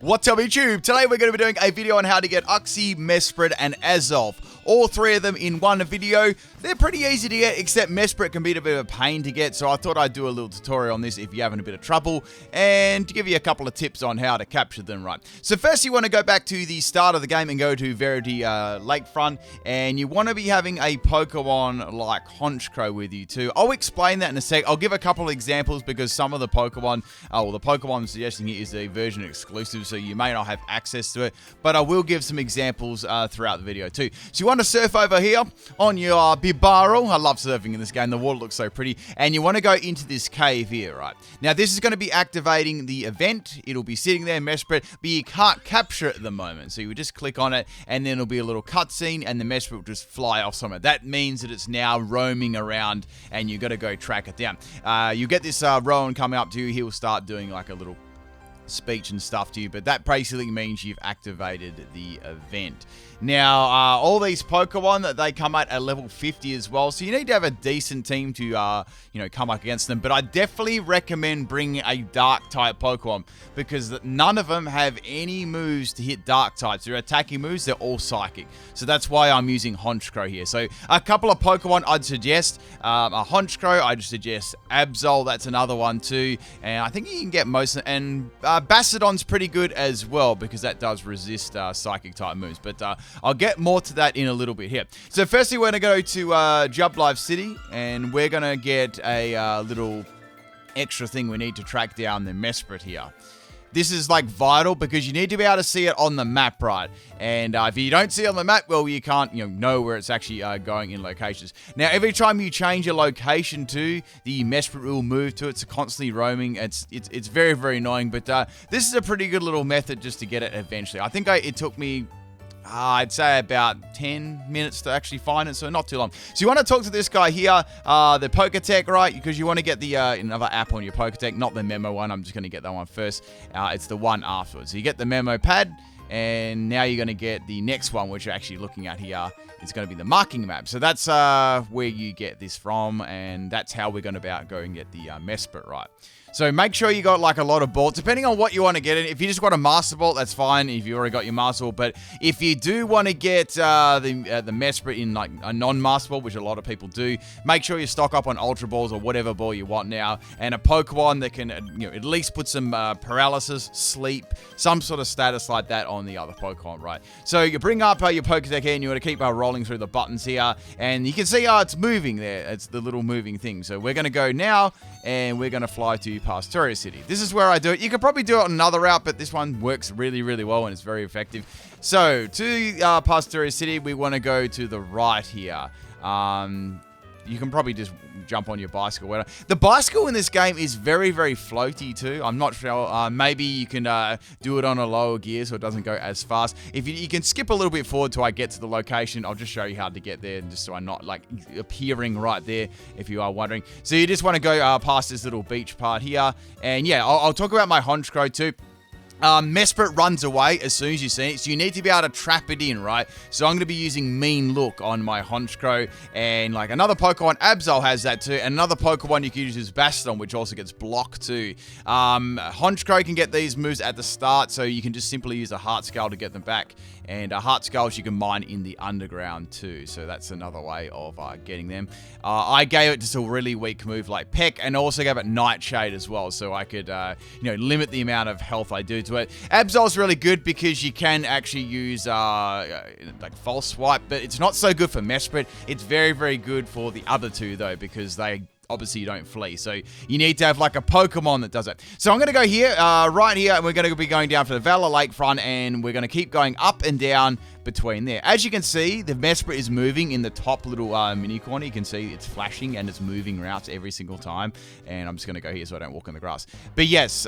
What's up YouTube? Today we're going to be doing a video on how to get Uxie, Mesprit and Azelf. All three of them in one video. They're pretty easy to get, except Mesprit can be a bit of a pain to get, so I thought I'd do a little tutorial on this if you're having a bit of trouble, and to give you a couple of tips on how to capture them right. So first you want to go back to the start of the game and go to Valor Lakefront, and you want to be having a Pokemon like Honchkrow with you too. I'll explain that in a sec. I'll give a couple of examples because some of the Pokemon, the Pokemon I'm suggesting here is a version exclusive, so you may not have access to it, but I will give some examples throughout the video too. So you want to surf over here on your Bibarel. I love surfing in this game. The water looks so pretty. And you want to go into this cave here, right? Now, this is going to be activating the event. It'll be sitting there, Mesprit, but you can't capture it at the moment. So you would just click on it, and then it'll be a little cutscene, and the Mesprit will just fly off somewhere. That means that it's now roaming around, and you've got to go track it down. You get this Rowan coming up to you. He'll start doing like a little speech and stuff to you, but that basically means you've activated the event. Now, all these Pokemon, they come out at level 50 as well, so you need to have a decent team to, come up against them, but I definitely recommend bringing a Dark-type Pokemon, because none of them have any moves to hit Dark types. Their attacking moves, they're all Psychic, so that's why I'm using Honchkrow here. So, a couple of Pokemon I'd suggest, a Honchkrow, I'd suggest Azelf, that's another one too, and I think you can get most, and Bassodon's pretty good as well, because that does resist Psychic-type moves, but I'll get more to that in a little bit here. So firstly, we're going to go to Jublife City, and we're going to get a little extra thing we need to track down the Mesprit here. This is like vital because you need to be able to see it on the map, right? And if you don't see it on the map, well, you can't know where it's actually going in locations. Now, every time you change your location to, the Mesprit will move to it. It's constantly roaming. It's very, very annoying, but this is a pretty good little method just to get it eventually. I think it took me I'd say about 10 minutes to actually find it, so not too long. So you want to talk to this guy here, the Poketech, right? Because you want to get the another app on your Poketech, not the memo one. I'm just going to get that one first. It's the one afterwards. So you get the memo pad, and now you're going to get the next one, which you're actually looking at here. It's going to be the marking map. So that's where you get this from, and that's how we're going to go and get the Mesprit, right? So make sure you got like a lot of bolts, depending on what you want to get in. If you just want a Master Bolt, that's fine if you already got your Master Bolt. But if you do want to get the Mesprit in like a non-Master Bolt, which a lot of people do, make sure you stock up on Ultra Balls or whatever ball you want now, and a Pokemon that can at least put some paralysis, sleep, some sort of status like that on the other Pokemon, right? So you bring up your Poketech here, and you want to keep rolling through the buttons here, and you can see it's moving there. It's the little moving thing. So we're going to go now, and we're going to fly to Pastoria City. This is where I do it. You could probably do it on another route, but this one works really, really well, and it's very effective. So, to Pastoria City, we want to go to the right here. You can probably just jump on your bicycle. The bicycle in this game is very, very floaty too. I'm not sure. Maybe you can do it on a lower gear so it doesn't go as fast. If you can skip a little bit forward till I get to the location. I'll just show you how to get there, just so I'm not like appearing right there if you are wondering. So you just want to go past this little beach part here. And yeah, I'll talk about my Honchkrow too. Mesprit runs away as soon as you see it, so you need to be able to trap it in, right? So I'm going to be using Mean Look on my Honchkrow, and like another Pokemon, Azelf has that too, and another Pokemon you can use is Bastogne, which also gets blocked too. Honchkrow can get these moves at the start, so you can just simply use a Heart Scale to get them back, and Heart Scales you can mine in the underground too, so that's another way of getting them. I gave it just a really weak move like Peck, and also gave it Nightshade as well, so I could limit the amount of health I do to it. Azelf's really good because you can actually use like False Swipe, but it's not so good for Mesprit. It's very, very good for the other two though, because they obviously you don't flee, so you need to have like a Pokemon that does it. So I'm going to go here, right here, and we're going to be going down for the Valor Lakefront, and we're going to keep going up and down between there. As you can see, the Mesprit is moving in the top little mini corner. You can see it's flashing and it's moving routes every single time, and I'm just going to go here so I don't walk in the grass. But yes,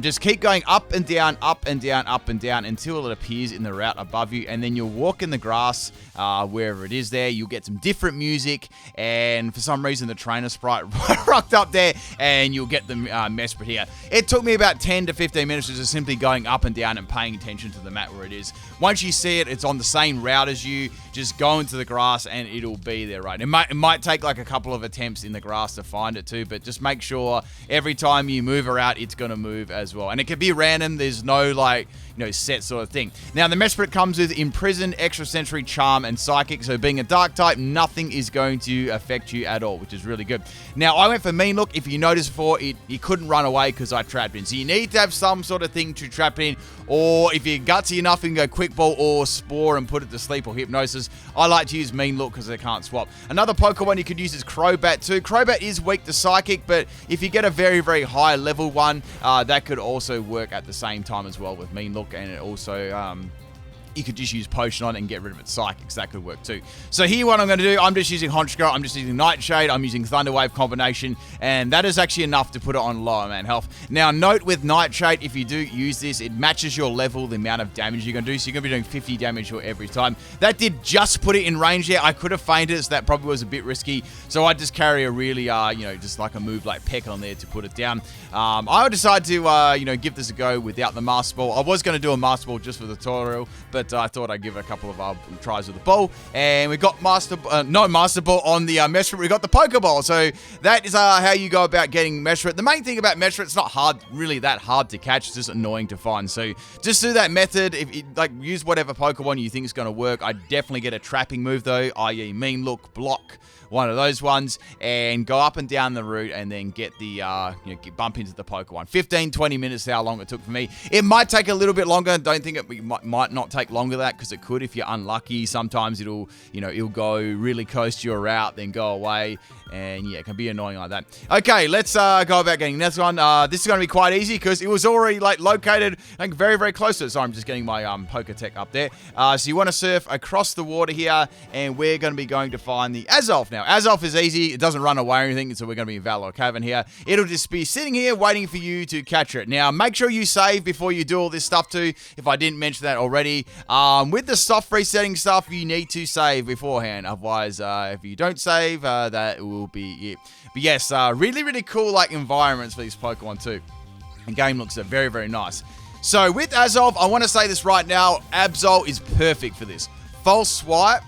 just keep going up and down, up and down, up and down until it appears in the route above you, and then you'll walk in the grass wherever it is there. You'll get some different music, and for some reason the trainer sprite rocked up there, and you'll get the Mesprit here. It took me about 10 to 15 minutes just simply going up and down and paying attention to the map where it is. Once you see it, it's on the same route as you. Just go into the grass and it'll be there, right? It might take like a couple of attempts in the grass to find it too, but just make sure every time you move her out, it's going to move as well. And it can be random. There's no like, set sort of thing. Now, the Mesprit comes with Imprisoned, Extrasensory, Charm, and Psychic. So being a dark type, nothing is going to affect you at all, which is really good. Now, I went for Mean Look. If you noticed before, he couldn't run away because I trapped in. So you need to have some sort of thing to trap in. Or if you're gutsy enough, you can go Quick Ball or Spore and put it to sleep, or Hypnosis. I like to use Mean Look because they can't swap. Another Pokemon you could use is Crobat too. Crobat is weak to Psychic, but if you get a very, very high level one, that could also work at the same time as well with Mean Look, and it also you could just use Potion on it and get rid of its Psychics. That could work too. So here what I'm going to do, I'm just using Honchkrow, I'm just using Nightshade, I'm using Thunder Wave combination, and that is actually enough to put it on lower man health. Now note with Nightshade, if you do use this, it matches your level, the amount of damage you're going to do, so you're going to be doing 50 damage every time. That did just put it in range here. I could have feinted it, so that probably was a bit risky, so I just carry a really, just like a move like Peck on there to put it down. I decided to, give this a go without the Master Ball. I was going to do a Master Ball just for the tutorial, but I thought I'd give it a couple of tries with the ball. And we got no Master Ball on the Mesprit. We got the Pokeball. So that is how you go about getting Mesprit. The main thing about Mesprit, it's not really that hard to catch. It's just annoying to find. So just do that method. If you, use whatever Pokemon you think is going to work. I definitely get a trapping move though, i.e. Mean Look, Block, one of those ones, and go up and down the route and then get the, bump into the Pokemon. 15-20 minutes is how long it took for me. It might take a little bit longer. Don't think it might not take longer than that, because it could if you're unlucky. Sometimes it'll go really close to your route, then go away, and yeah, it can be annoying like that. Okay, let's go about getting this one. This is going to be quite easy because it was already located very, very close to it. So I'm just getting my Poketech up there. So you want to surf across the water here, and we're going to be going to find the Azelf. Now, Azelf is easy. It doesn't run away or anything, so we're going to be in Valor Cavern here. It'll just be sitting here waiting for you to capture it. Now, make sure you save before you do all this stuff too, if I didn't mention that already. With the soft resetting stuff, you need to save beforehand. Otherwise, if you don't save, that will be it. But yes, really, really cool environments for these Pokemon too. The game looks very, very nice. So with Azelf, I want to say this right now, Absol is perfect for this. False Swipe,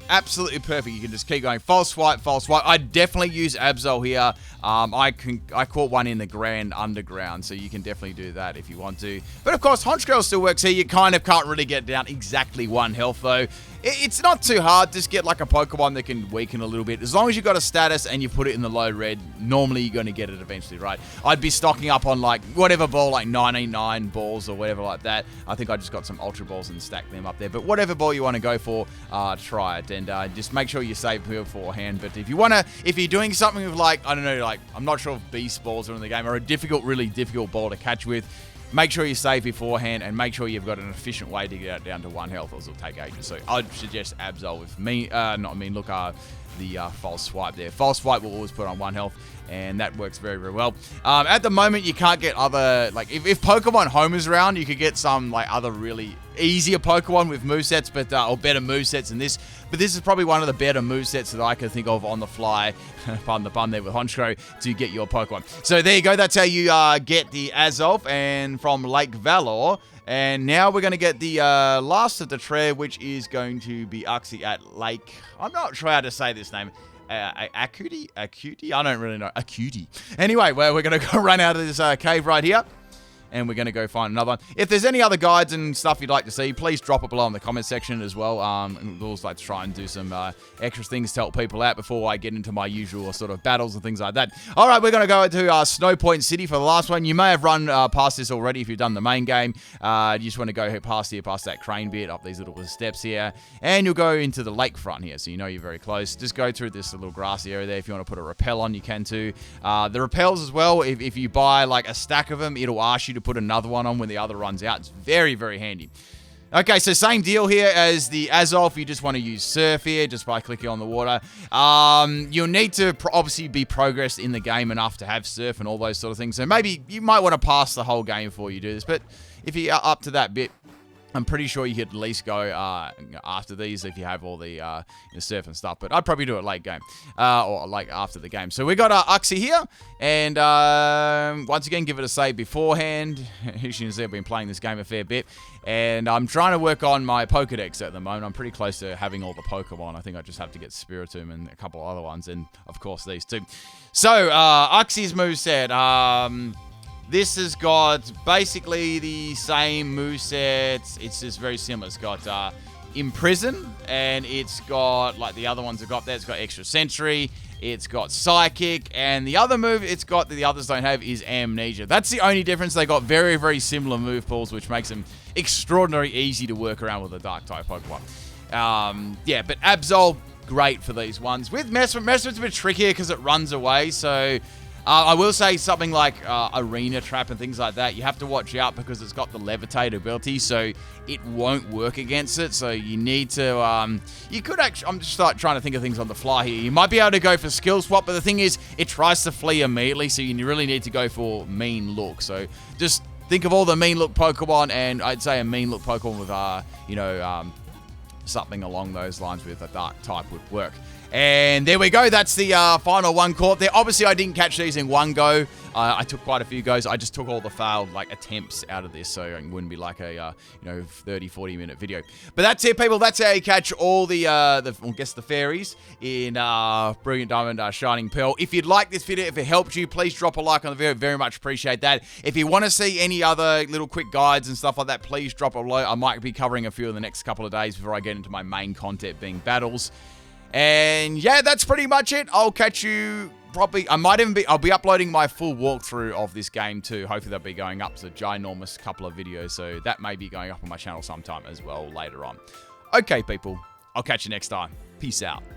absolutely perfect. You can just keep going. False Swipe, False Swipe. I definitely use Absol here. I caught one in the Grand Underground, so you can definitely do that if you want to. But of course, Honchkrow still works here. You kind of can't really get down exactly 1 health though. It's not too hard. Just get a Pokemon that can weaken a little bit. As long as you've got a status and you put it in the low red, normally you're going to get it eventually, right? I'd be stocking up on whatever ball, 99 balls or whatever like that. I think I just got some Ultra Balls and stacked them up there. But whatever ball you want to go for, try it. And just make sure you save beforehand. But if you're doing something with I'm not sure if Beast Balls are in the game, or a really difficult ball to catch with, make sure you save beforehand and make sure you've got an efficient way to get it down to 1 health, or it'll take ages. So I'd suggest Absol with the False Swipe there. False Swipe will always put on 1 health, and that works very, very well. At the moment, you can't get other, if Pokemon Home is around, you could get some, other really easier Pokemon with movesets, or better movesets than this. But this is probably one of the better movesets that I can think of on the fly, pardon the pun there with Honchkrow, to get your Pokemon. So there you go. That's how you get the Azelf and from Lake Valor. And now we're going to get the last of the trio, which is going to be Uxie at Lake. I'm not sure how to say this name. Acuity? I don't really know. Acuity. Anyway, we're going to go run out of this cave right here. And we're going to go find another one. If there's any other guides and stuff you'd like to see, please drop it below in the comment section as well. And we'd always like to try and do some extra things to help people out before I get into my usual sort of battles and things like that. All right, we're going to go to Snowpoint City for the last one. You may have run past this already if you've done the main game. You just want to go past that crane bit, up these little steps here. And you'll go into the lakefront here, so you know you're very close. Just go through this little grassy area there. If you want to put a rappel on, you can too. The rappels as well, if you buy a stack of them, it'll ask you to put another one on when the other runs out. It's very, very handy. Okay, so same deal here as the Azelf. You just want to use Surf here just by clicking on the water. You'll need to obviously be progressed in the game enough to have Surf and all those sort of things. So maybe you might want to pass the whole game before you do this. But if you're up to that bit, I'm pretty sure you could at least go after these if you have all the surf and stuff. But I'd probably do it late game or after the game. So we got Uxie here. And once again, give it a save beforehand. As you can see, I've been playing this game a fair bit. And I'm trying to work on my Pokedex at the moment. I'm pretty close to having all the Pokemon. I think I just have to get Spiritomb and a couple other ones. And, of course, these two. So, Uxie's moveset. This has got basically the same movesets. It's just very similar. It's got Imprison, and it's got, like the other ones have got there, it's got Extra Sentry, it's got Psychic, and the other move it's got that the others don't have is Amnesia. That's the only difference. They got very, very similar move pools, which makes them extraordinarily easy to work around with a Dark-type Pokemon. Yeah, but Absol, great for these ones. With Mesprit, Mesprit's a bit trickier because it runs away, so... I will say something like Arena Trap and things like that, you have to watch out because it's got the Levitate ability, so it won't work against it. So you need to, you could actually, I'm just trying to think of things on the fly here. You might be able to go for Skill Swap, but the thing is, it tries to flee immediately, so you really need to go for Mean Look. So just think of all the Mean Look Pokemon, and I'd say a Mean Look Pokemon with, something along those lines with a Dark type would work. And there we go. That's the final one caught there. Obviously, I didn't catch these in one go. I took quite a few goes. I just took all the failed attempts out of this, so it wouldn't be like a 30, 40 minute video. But that's it, people. That's how you catch all the fairies in Brilliant Diamond, Shining Pearl. If you'd like this video, if it helped you, please drop a like on the video. Very much appreciate that. If you want to see any other little quick guides and stuff like that, please drop a like. I might be covering a few in the next couple of days before I get into my main content being battles. And yeah, that's pretty much it. I'll catch you probably, I'll be uploading my full walkthrough of this game too. Hopefully that'll be going up. It's a ginormous couple of videos, so that may be going up on my channel sometime as well later on. Okay, people, I'll catch you next time. Peace out.